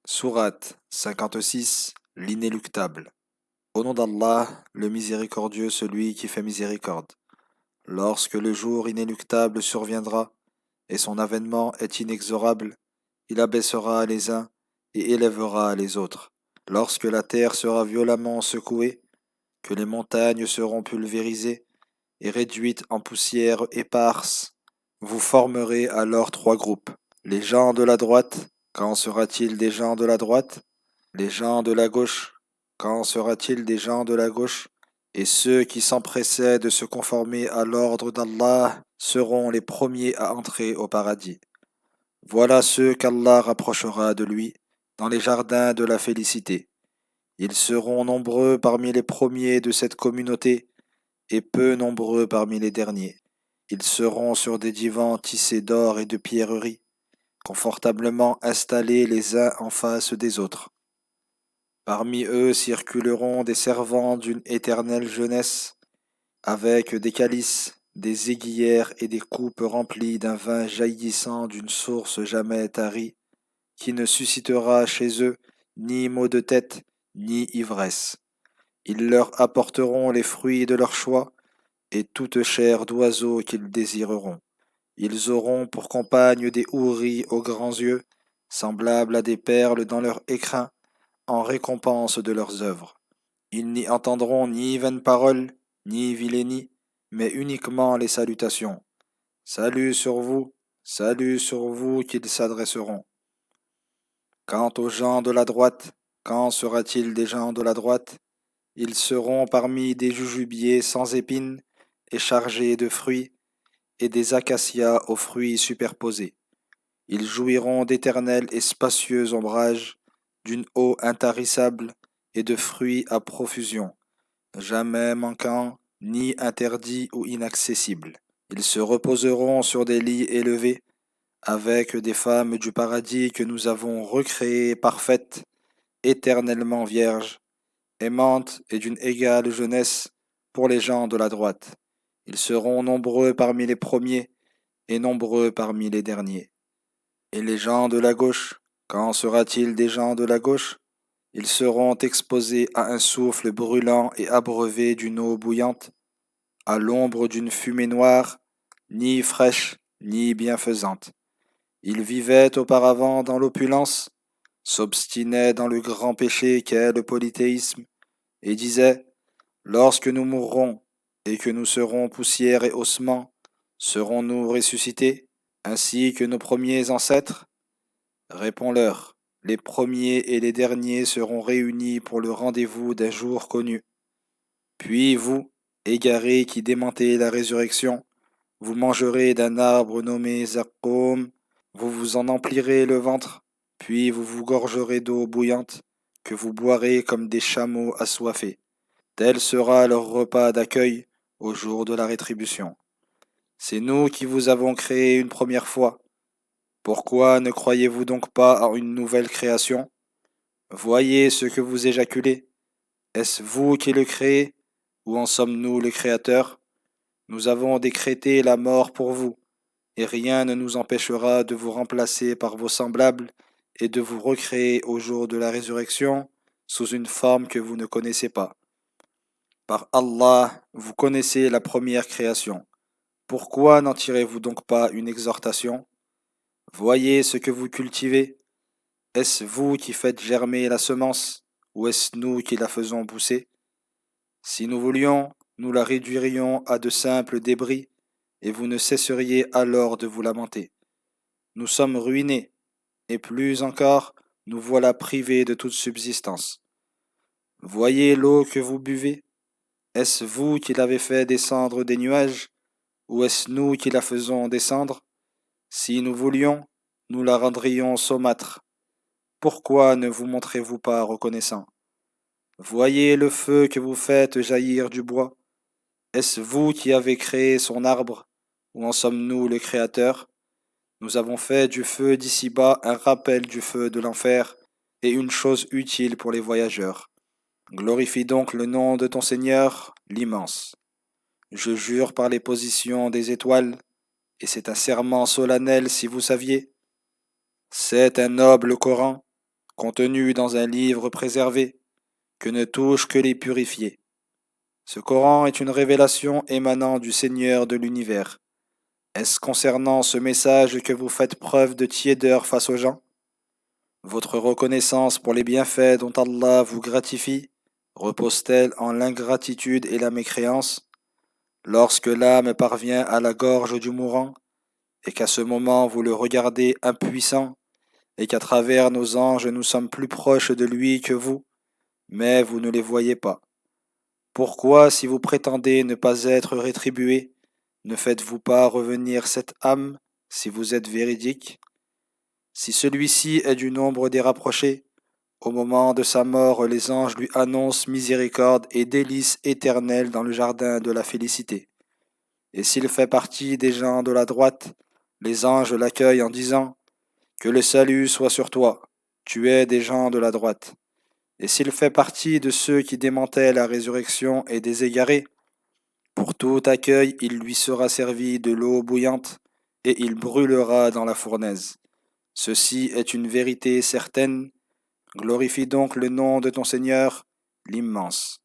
Sourate 56, l'inéluctable. Au nom d'Allah, le miséricordieux, celui qui fait miséricorde. Lorsque le jour inéluctable surviendra, et son avènement est inexorable, il abaissera les uns et élèvera les autres. Lorsque la terre sera violemment secouée, que les montagnes seront pulvérisées et réduites en poussière éparse, vous formerez alors trois groupes. Les gens de la droite, qu'en sera-t-il des gens de la droite? Les gens de la gauche, qu'en sera-t-il des gens de la gauche? Et ceux qui s'empressaient de se conformer à l'ordre d'Allah seront les premiers à entrer au paradis. Voilà ceux qu'Allah rapprochera de lui dans les jardins de la félicité. Ils seront nombreux parmi les premiers de cette communauté et peu nombreux parmi les derniers. Ils seront sur des divans tissés d'or et de pierreries, confortablement installés les uns en face des autres. Parmi eux circuleront des servants d'une éternelle jeunesse, avec des calices, des aiguillères et des coupes remplies d'un vin jaillissant d'une source jamais tarie, qui ne suscitera chez eux ni maux de tête, ni ivresse. Ils leur apporteront les fruits de leur choix, et toute chair d'oiseau qu'ils désireront. Ils auront pour compagne des houris aux grands yeux, semblables à des perles dans leur écrin, en récompense de leurs œuvres. Ils n'y entendront ni vaines paroles, ni vilainie, mais uniquement les salutations. Salut sur vous qu'ils s'adresseront. Quant aux gens de la droite, quand sera-t-il des gens de la droite? Ils seront parmi des jujubiers sans épines et chargés de fruits, et des acacias aux fruits superposés. Ils jouiront d'éternels et spacieux ombrages, d'une eau intarissable et de fruits à profusion, jamais manquants, ni interdits ou inaccessibles. Ils se reposeront sur des lits élevés, avec des femmes du paradis que nous avons recréées parfaites, éternellement vierges, aimantes et d'une égale jeunesse pour les gens de la droite. Ils seront nombreux parmi les premiers et nombreux parmi les derniers. Et les gens de la gauche, qu'en sera-t-il des gens de la gauche? Ils seront exposés à un souffle brûlant et abreuvés d'une eau bouillante, à l'ombre d'une fumée noire, ni fraîche, ni bienfaisante. Ils vivaient auparavant dans l'opulence, s'obstinaient dans le grand péché qu'est le polythéisme, et disaient, lorsque nous mourrons et que nous serons poussière et ossements, serons-nous ressuscités, ainsi que nos premiers ancêtres? Réponds-leur, les premiers et les derniers seront réunis pour le rendez-vous d'un jour connu. Puis vous, égarés qui démentez la résurrection, vous mangerez d'un arbre nommé Zaqqum, vous vous en emplirez le ventre, puis vous vous gorgerez d'eau bouillante, que vous boirez comme des chameaux assoiffés. Tel sera leur repas d'accueil au jour de la rétribution. C'est nous qui vous avons créé une première fois. Pourquoi ne croyez-vous donc pas en une nouvelle création? Voyez ce que vous éjaculez. Est-ce vous qui le créez, ou en sommes-nous le Créateur? Nous avons décrété la mort pour vous, et rien ne nous empêchera de vous remplacer par vos semblables et de vous recréer au jour de la résurrection sous une forme que vous ne connaissez pas. Par Allah, vous connaissez la première création. Pourquoi n'en tirez-vous donc pas une exhortation? Voyez ce que vous cultivez. Est-ce vous qui faites germer la semence, ou est-ce nous qui la faisons pousser? Si nous voulions, nous la réduirions à de simples débris, et vous ne cesseriez alors de vous lamenter. Nous sommes ruinés, et plus encore, nous voilà privés de toute subsistance. Voyez l'eau que vous buvez. Est-ce vous qui l'avez fait descendre des nuages, ou est-ce nous qui la faisons descendre? Si nous voulions, nous la rendrions saumâtre. Pourquoi ne vous montrez-vous pas reconnaissant? Voyez le feu que vous faites jaillir du bois. Est-ce vous qui avez créé son arbre, ou en sommes-nous le Créateur? Nous avons fait du feu d'ici-bas un rappel du feu de l'enfer, et une chose utile pour les voyageurs. Glorifie donc le nom de ton Seigneur, l'immense. Je jure par les positions des étoiles, et c'est un serment solennel si vous saviez. C'est un noble Coran, contenu dans un livre préservé, que ne touchent que les purifiés. Ce Coran est une révélation émanant du Seigneur de l'univers. Est-ce concernant ce message que vous faites preuve de tiédeur face aux gens? Votre reconnaissance pour les bienfaits dont Allah vous gratifie repose-t-elle en l'ingratitude et la mécréance? Lorsque l'âme parvient à la gorge du mourant, et qu'à ce moment vous le regardez impuissant, et qu'à travers nos anges nous sommes plus proches de lui que vous, mais vous ne les voyez pas. Pourquoi, si vous prétendez ne pas être rétribué, ne faites-vous pas revenir cette âme si vous êtes véridique? Si celui-ci est du nombre des rapprochés, au moment de sa mort les anges lui annoncent miséricorde et délices éternelles dans le jardin de la félicité. Et s'il fait partie des gens de la droite, les anges l'accueillent en disant « Que le salut soit sur toi, tu es des gens de la droite ». Et s'il fait partie de ceux qui démentaient la résurrection et des égarés, pour tout accueil il lui sera servi de l'eau bouillante, et il brûlera dans la fournaise. Ceci est une vérité certaine. Glorifie donc le nom de ton Seigneur, l'immense.